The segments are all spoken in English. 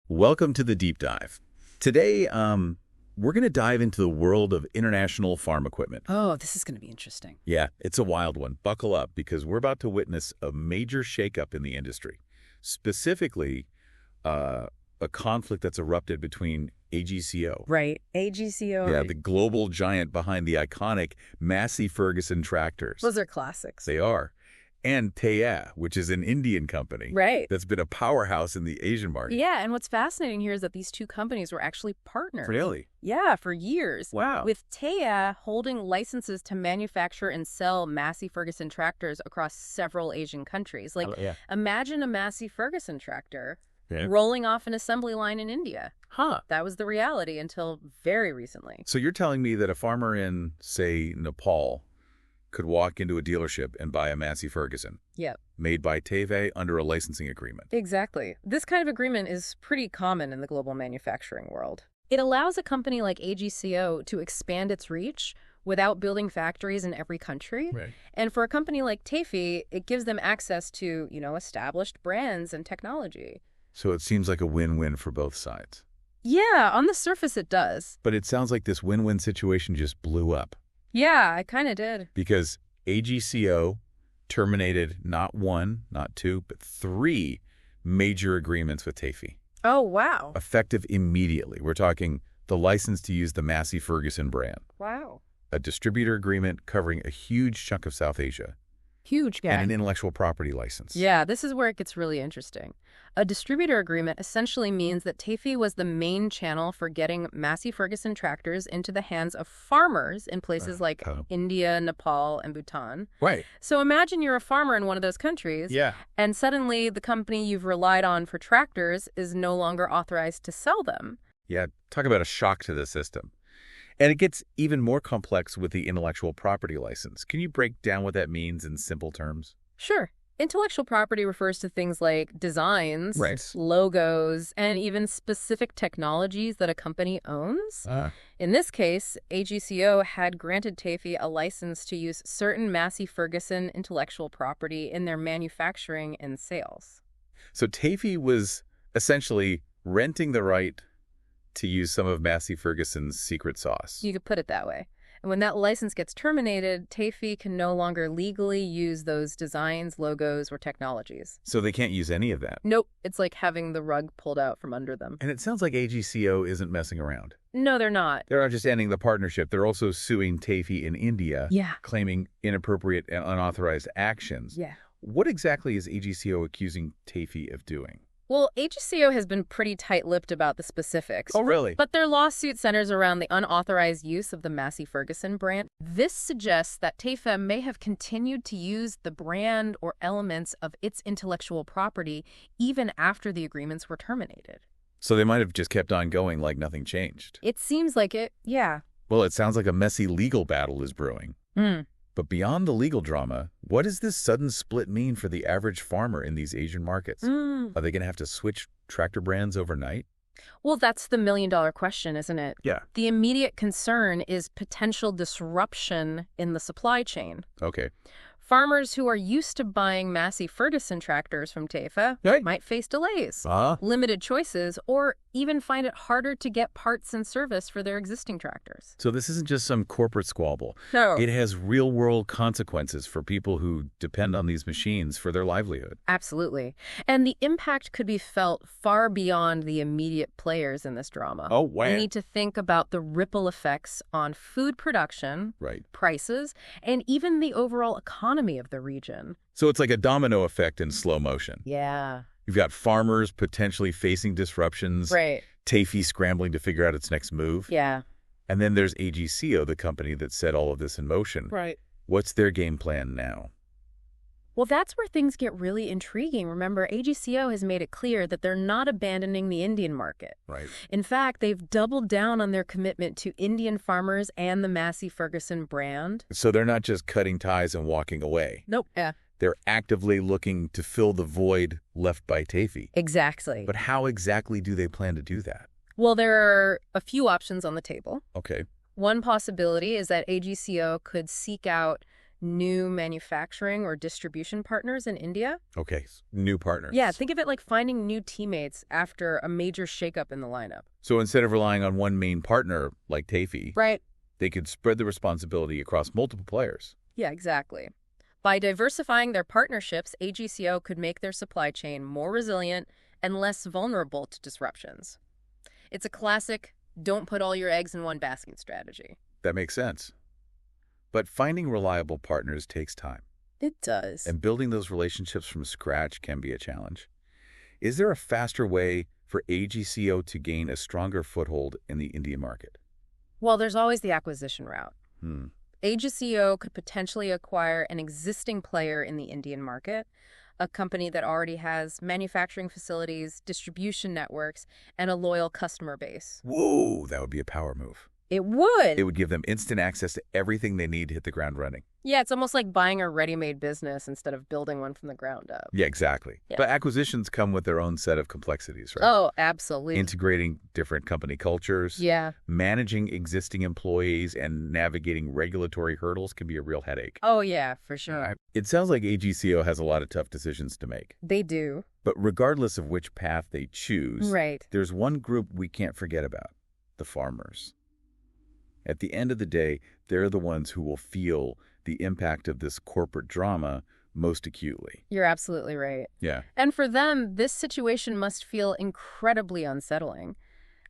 Welcome to the deep dive. Today, we're going to dive into the world of international farm equipment. Oh, this is going to be interesting. Yeah, it's a wild one. Buckle up, because we're about to witness a major shakeup in the industry. Specifically, a conflict that's erupted between AGCO. Right, AGCO. Yeah, the global giant behind the iconic Massey Ferguson tractors. Those are classics. They are. And TAFE, which is an Indian company. Right. That's been a powerhouse in the Asian market. Yeah, and what's fascinating here is that these two companies were actually partners. Really? Yeah, for years. Wow. With TAFE holding licenses to manufacture and sell Massey Ferguson tractors across several Asian countries. Imagine a Massey Ferguson tractor rolling off an assembly line in India. Huh. That was the reality until very recently. So you're telling me that a farmer in, say, Nepal could walk into a dealership and buy a Massey Ferguson. Yep. Made by TAFE under a licensing agreement. Exactly. This kind of agreement is pretty common in the global manufacturing world. It allows a company like AGCO to expand its reach without building factories in every country. Right. And for a company like TAFE, it gives them access to, established brands and technology. So it seems like a win-win for both sides. Yeah, on the surface it does. But it sounds like this win-win situation just blew up. Yeah, I kind of did. Because AGCO terminated not one, not two, but 3 major agreements with TAFE. Oh, wow. Effective immediately. We're talking the license to use the Massey Ferguson brand. Wow. A distributor agreement covering a huge chunk of South Asia. Huge guy. And an intellectual property license. Yeah, this is where it gets really interesting. A distributor agreement essentially means that TAFE was the main channel for getting Massey Ferguson tractors into the hands of farmers in places like India, Nepal, and Bhutan. Right. So imagine you're a farmer in one of those countries, and suddenly the company you've relied on for tractors is no longer authorized to sell them. Yeah, talk about a shock to the system. And it gets even more complex with the intellectual property license. Can you break down what that means in simple terms? Sure. Intellectual property refers to things like designs, Right. logos, and even specific technologies that a company owns. In this case, AGCO had granted TAFE a license to use certain Massey Ferguson intellectual property in their manufacturing and sales. So TAFE was essentially renting the right to use some of Massey Ferguson's secret sauce. You could put it that way. And when that license gets terminated, TAFE can no longer legally use those designs, logos, or technologies. So they can't use any of that. Nope. It's like having the rug pulled out from under them. And it sounds like AGCO isn't messing around. No, they're not. They're not just ending the partnership. They're also suing TAFE in India, claiming inappropriate and unauthorized actions. Yeah. What exactly is AGCO accusing TAFE of doing? Well, AGCO has been pretty tight-lipped about the specifics. Oh, really? But their lawsuit centers around the unauthorized use of the Massey Ferguson brand. This suggests that TAFE may have continued to use the brand or elements of its intellectual property even after the agreements were terminated. So they might have just kept on going like nothing changed. It seems like it, yeah. Well, it sounds like a messy legal battle is brewing. But beyond the legal drama, what does this sudden split mean for the average farmer in these Asian markets? Are they going to have to switch tractor brands overnight? Well, that's the million-dollar question, isn't it? Yeah. The immediate concern is potential disruption in the supply chain. Okay. Farmers who are used to buying Massey Ferguson tractors from TAFE might face delays, limited choices, or even find it harder to get parts and service for their existing tractors. So this isn't just some corporate squabble. No. It has real-world consequences for people who depend on these machines for their livelihood. Absolutely. And the impact could be felt far beyond the immediate players in this drama. Oh, wow. We need to think about the ripple effects on food production, prices, and even the overall economy of the region. So it's like a domino effect in slow motion. Yeah. You've got farmers potentially facing disruptions. Right. TAFE scrambling to figure out its next move. Yeah. And then there's AGCO, the company that set all of this in motion. Right. What's their game plan now? Well, that's where things get really intriguing. Remember, AGCO has made it clear that they're not abandoning the Indian market. Right. In fact, they've doubled down on their commitment to Indian farmers and the Massey Ferguson brand. So they're not just cutting ties and walking away. Nope. Yeah. They're actively looking to fill the void left by TAFE. Exactly. But how exactly do they plan to do that? Well, there are a few options on the table. Okay. One possibility is that AGCO could seek out new manufacturing or distribution partners in India. Okay, new partners. Yeah, think of it like finding new teammates after a major shakeup in the lineup. So instead of relying on one main partner like TAFE, Right. they could spread the responsibility across multiple players. Yeah, exactly. By diversifying their partnerships, AGCO could make their supply chain more resilient and less vulnerable to disruptions. It's a classic, don't put all your eggs in one basket strategy. That makes sense. But finding reliable partners takes time. It does. And building those relationships from scratch can be a challenge. Is there a faster way for AGCO to gain a stronger foothold in the Indian market? Well, there's always the acquisition route. Hmm. AGCO could potentially acquire an existing player in the Indian market, a company that already has manufacturing facilities, distribution networks, and a loyal customer base. Whoa, that would be a power move. It would. It would give them instant access to everything they need to hit the ground running. Yeah, it's almost like buying a ready-made business instead of building one from the ground up. Yeah, exactly. Yeah. But acquisitions come with their own set of complexities, right? Oh, absolutely. Integrating different company cultures, Yeah. managing existing employees, and navigating regulatory hurdles can be a real headache. Oh, yeah, for sure. It sounds like AGCO has a lot of tough decisions to make. They do. But regardless of which path they choose, Right. there's one group we can't forget about: the farmers. At the end of the day, they're the ones who will feel the impact of this corporate drama most acutely. You're absolutely right. Yeah. And for them, this situation must feel incredibly unsettling.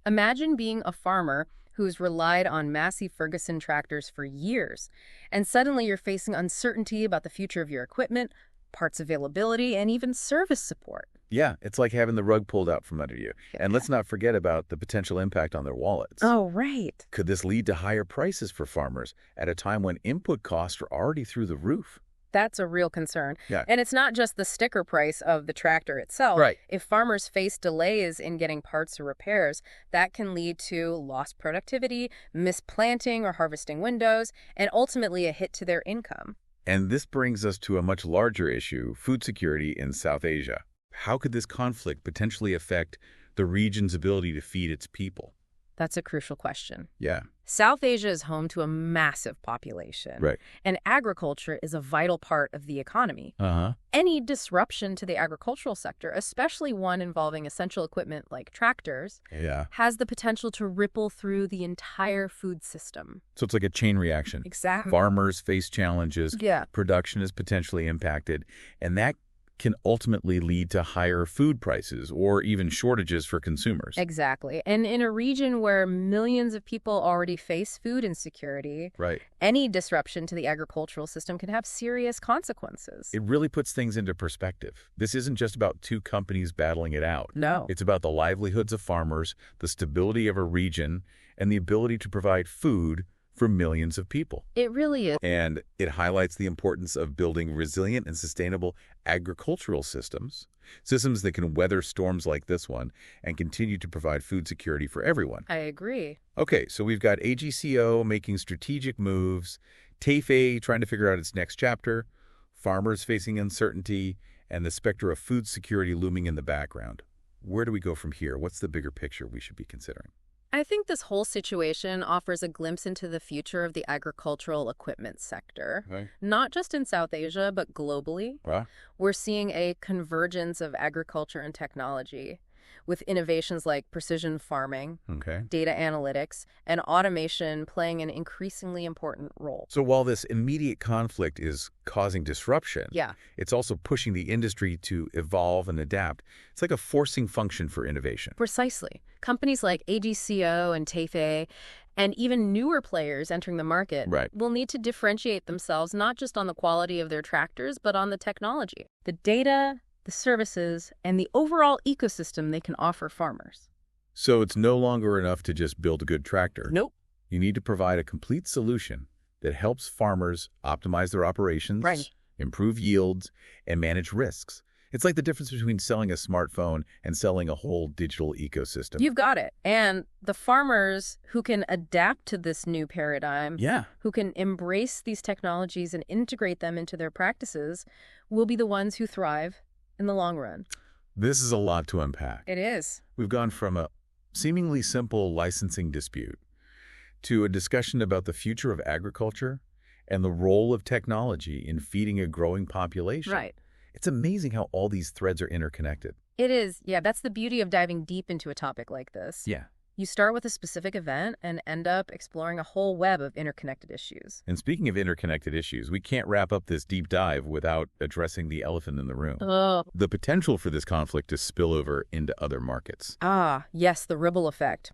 Imagine being a farmer who's relied on Massey Ferguson tractors for years, and suddenly you're facing uncertainty about the future of your equipment, parts availability, and even service support. Yeah, it's like having the rug pulled out from under you. And let's not forget about the potential impact on their wallets. Oh, right. Could this lead to higher prices for farmers at a time when input costs are already through the roof? That's a real concern. Yeah. And it's not just the sticker price of the tractor itself. Right. If farmers face delays in getting parts or repairs, that can lead to lost productivity, misplanting or harvesting windows, and ultimately a hit to their income. And this brings us to a much larger issue: food security in South Asia. How could this conflict potentially affect the region's ability to feed its people? That's a crucial question. Yeah. South Asia is home to a massive population. Right. And agriculture is a vital part of the economy. Uh-huh. Any disruption to the agricultural sector, especially one involving essential equipment like tractors, Yeah. has the potential to ripple through the entire food system. So it's like a chain reaction. Exactly. Farmers face challenges. Yeah. Production is potentially impacted, and that can ultimately lead to higher food prices or even shortages for consumers. Exactly. And in a region where millions of people already face food insecurity, Right. any disruption to the agricultural system can have serious consequences. It really puts things into perspective. This isn't just about two companies battling it out. No. It's about the livelihoods of farmers, the stability of a region, and the ability to provide food for millions of people. It really is. And it highlights the importance of building resilient and sustainable agricultural systems that can weather storms like this one and continue to provide food security for everyone. I agree. Okay, so we've got AGCO making strategic moves, TAFE trying to figure out its next chapter, farmers facing uncertainty, and the specter of food security looming in the background. Where do we go from here? What's the bigger picture we should be considering? I think this whole situation offers a glimpse into the future of the agricultural equipment sector, Okay. not just in South Asia, but globally. Well, We're seeing a convergence of agriculture and technology, with innovations like precision farming, okay. data analytics, and automation playing an increasingly important role. So while this immediate conflict is causing disruption, Yeah, it's also pushing the industry to evolve and adapt. It's like a forcing function for innovation. precisely. Companies like AGCO and TAFE and even newer players entering the market Right. will need to differentiate themselves not just on the quality of their tractors, but on the technology, the data, the services, and the overall ecosystem they can offer farmers. So it's no longer enough to just build a good tractor. Nope. You need to provide a complete solution that helps farmers optimize their operations, Right. improve yields, and manage risks. It's like the difference between selling a smartphone and selling a whole digital ecosystem. You've got it. And the farmers who can adapt to this new paradigm, Yeah. who can embrace these technologies and integrate them into their practices, will be the ones who thrive in the long run. This is a lot to unpack. It is. We've gone from a seemingly simple licensing dispute to a discussion about the future of agriculture and the role of technology in feeding a growing population. Right. It's amazing how all these threads are interconnected. It is. Yeah, that's the beauty of diving deep into a topic like this. Yeah. You start with a specific event and end up exploring a whole web of interconnected issues. And speaking of interconnected issues, we can't wrap up this deep dive without addressing the elephant in the room. Oh. The potential for this conflict to spill over into other markets. Ah, yes, the ripple effect.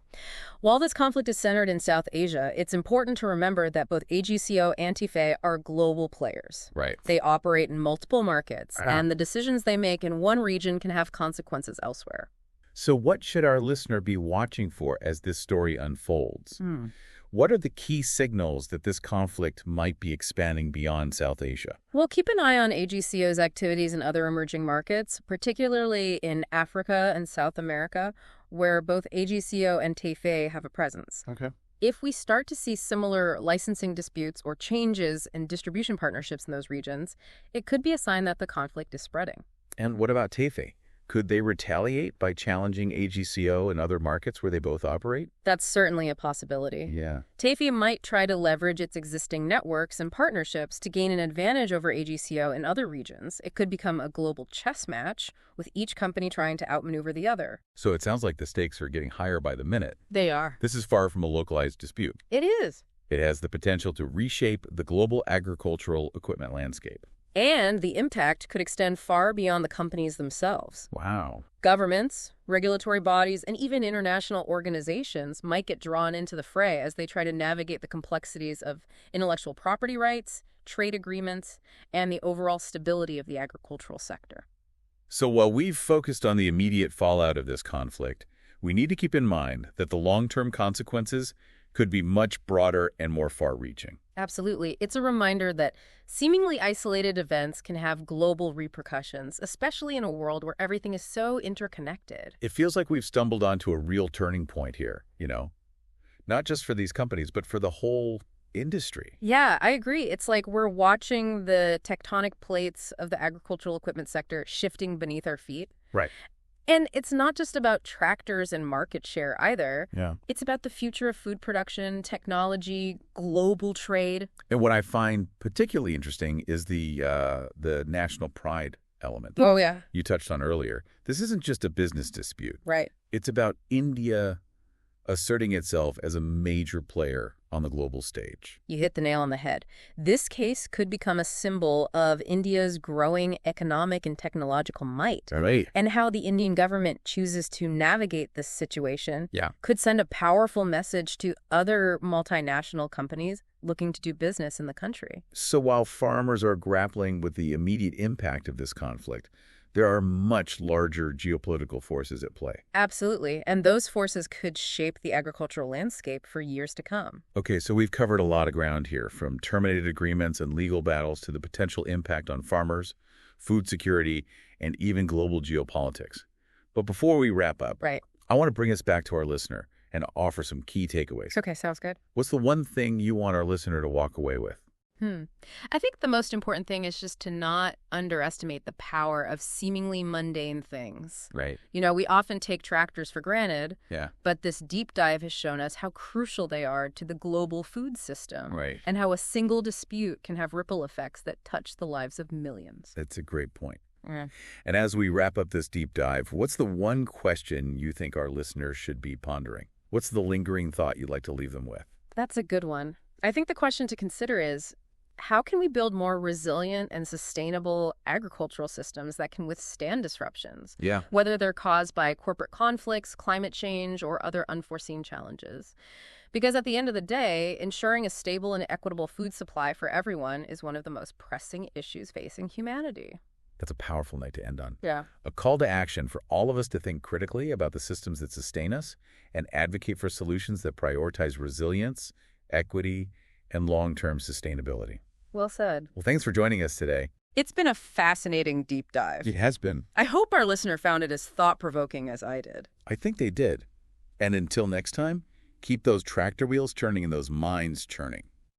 While this conflict is centered in South Asia, it's important to remember that both AGCO and TAFE are global players. Right. They operate in multiple markets, and the decisions they make in one region can have consequences elsewhere. So what should our listener be watching for as this story unfolds? What are the key signals that this conflict might be expanding beyond South Asia? Well, keep an eye on AGCO's activities in other emerging markets, particularly in Africa and South America, where both AGCO and TAFE have a presence. Okay. If we start to see similar licensing disputes or changes in distribution partnerships in those regions, it could be a sign that the conflict is spreading. And what about TAFE? Could they retaliate by challenging AGCO in other markets where they both operate? That's certainly a possibility. Yeah. TAFE might try to leverage its existing networks and partnerships to gain an advantage over AGCO in other regions. It could become a global chess match, with each company trying to outmaneuver the other. So it sounds like the stakes are getting higher by the minute. They are. This is far from a localized dispute. It is. It has the potential to reshape the global agricultural equipment landscape. And the impact could extend far beyond the companies themselves. Wow. Governments, regulatory bodies, and even international organizations might get drawn into the fray as they try to navigate the complexities of intellectual property rights, trade agreements, and the overall stability of the agricultural sector. So while we've focused on the immediate fallout of this conflict, we need to keep in mind that the long-term consequences could be much broader and more far-reaching. Absolutely. It's a reminder that seemingly isolated events can have global repercussions, especially in a world where everything is so interconnected. It feels like we've stumbled onto a real turning point here, not just for these companies, but for the whole industry. Yeah, I agree. It's like we're watching the tectonic plates of the agricultural equipment sector shifting beneath our feet. Right. And it's not just about tractors and market share either. Yeah. It's about the future of food production, technology, global trade. And what I find particularly interesting is the national pride element. Oh, yeah. You touched on earlier. This isn't just a business dispute. Right. It's about India asserting itself as a major player on the global stage. You hit the nail on the head. This case could become a symbol of India's growing economic and technological might. Right. And how the Indian government chooses to navigate this situation Yeah. could send a powerful message to other multinational companies looking to do business in the country. So while farmers are grappling with the immediate impact of this conflict, there are much larger geopolitical forces at play. Absolutely. And those forces could shape the agricultural landscape for years to come. Okay, so we've covered a lot of ground here, from terminated agreements and legal battles to the potential impact on farmers, food security, and even global geopolitics. But before we wrap up, Right. I want to bring us back to our listener and offer some key takeaways. Okay, sounds good. What's the one thing you want our listener to walk away with? I think the most important thing is just to not underestimate the power of seemingly mundane things. Right. We often take tractors for granted, Yeah. but this deep dive has shown us how crucial they are to the global food system. Right. And how a single dispute can have ripple effects that touch the lives of millions. That's a great point. Yeah. And as we wrap up this deep dive, what's the one question you think our listeners should be pondering? What's the lingering thought you'd like to leave them with? That's a good one. I think the question to consider is, how can we build more resilient and sustainable agricultural systems that can withstand disruptions? Yeah. Whether they're caused by corporate conflicts, climate change, or other unforeseen challenges. Because at the end of the day, ensuring a stable and equitable food supply for everyone is one of the most pressing issues facing humanity. That's a powerful night to end on. Yeah. A call to action for all of us to think critically about the systems that sustain us and advocate for solutions that prioritize resilience, equity, and long-term sustainability. Well said. Well, thanks for joining us today. It's been a fascinating deep dive. It has been. I hope our listener found it as thought-provoking as I did. I think they did. And until next time, keep those tractor wheels turning and those minds churning.